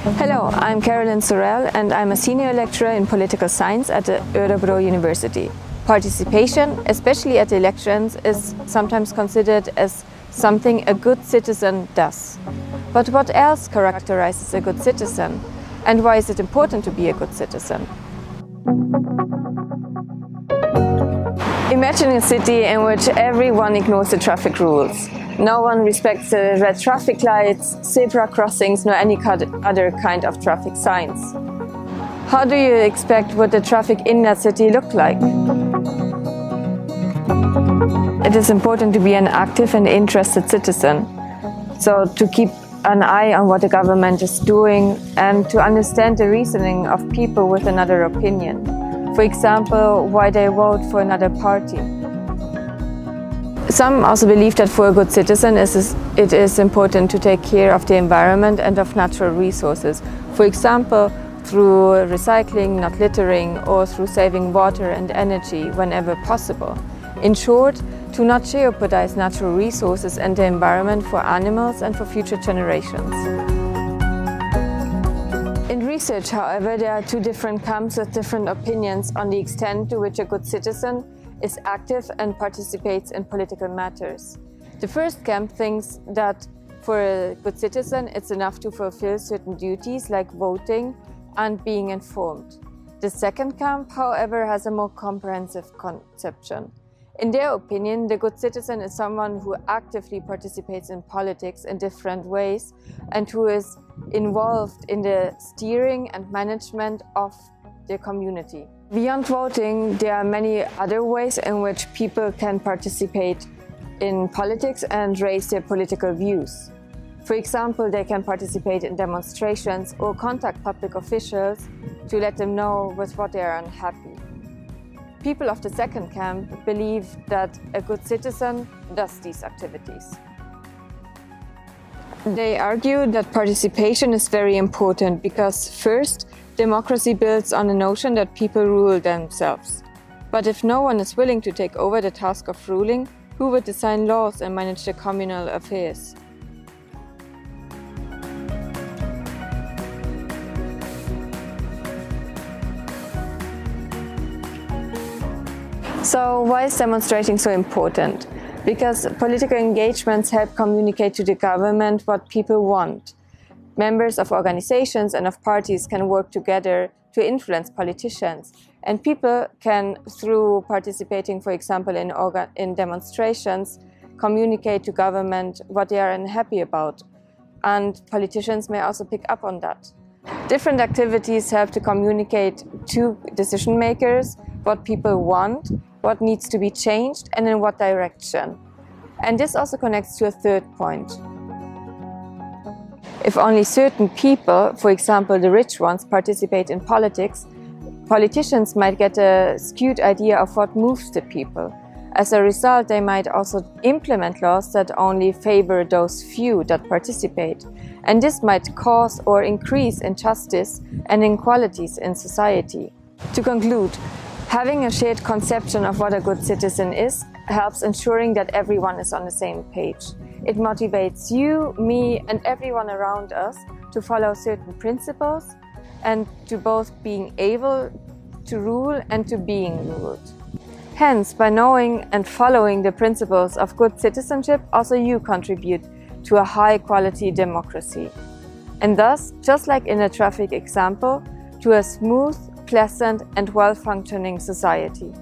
Hello, I'm Carolin Zorell and I'm a senior lecturer in political science at the Örebro University. Participation, especially at elections, is sometimes considered as something a good citizen does. But what else characterizes a good citizen? And why is it important to be a good citizen? Imagine a city in which everyone ignores the traffic rules. No one respects the red traffic lights, zebra crossings, nor any other kind of traffic signs. How do you expect what the traffic in that city look like? It is important to be an active and interested citizen. So to keep an eye on what the government is doing and to understand the reasoning of people with another opinion. For example, why they vote for another party. Some also believe that for a good citizen it is important to take care of the environment and of natural resources. For example, through recycling, not littering, or through saving water and energy whenever possible. In short, to not jeopardize natural resources and the environment for animals and for future generations. In research, however, there are two different camps with different opinions on the extent to which a good citizen is active and participates in political matters. The first camp thinks that for a good citizen it's enough to fulfill certain duties like voting and being informed. The second camp, however, has a more comprehensive conception. In their opinion, the good citizen is someone who actively participates in politics in different ways and who is involved in the steering and management of the community. Beyond voting, there are many other ways in which people can participate in politics and raise their political views. For example, they can participate in demonstrations or contact public officials to let them know with what they are unhappy. People of the second camp believe that a good citizen does these activities. They argue that participation is very important because, first, democracy builds on the notion that people rule themselves. But if no one is willing to take over the task of ruling, who would design laws and manage the communal affairs? So why is demonstrating so important? Because political engagements help communicate to the government what people want. Members of organizations and of parties can work together to influence politicians. And people can, through participating, for example, in demonstrations, communicate to government what they are unhappy about. And politicians may also pick up on that. Different activities help to communicate to decision makers what people want, what needs to be changed, and in what direction. And this also connects to a third point. If only certain people, for example the rich ones, participate in politics, politicians might get a skewed idea of what moves the people. As a result, they might also implement laws that only favor those few that participate. And this might cause or increase injustice and inequalities in society. To conclude, having a shared conception of what a good citizen is helps ensuring that everyone is on the same page. It motivates you, me, and everyone around us to follow certain principles and to both being able to rule and to being ruled. Hence, by knowing and following the principles of good citizenship, also you contribute to a high-quality democracy. And thus, just like in a traffic example, to a smooth, pleasant and well-functioning society.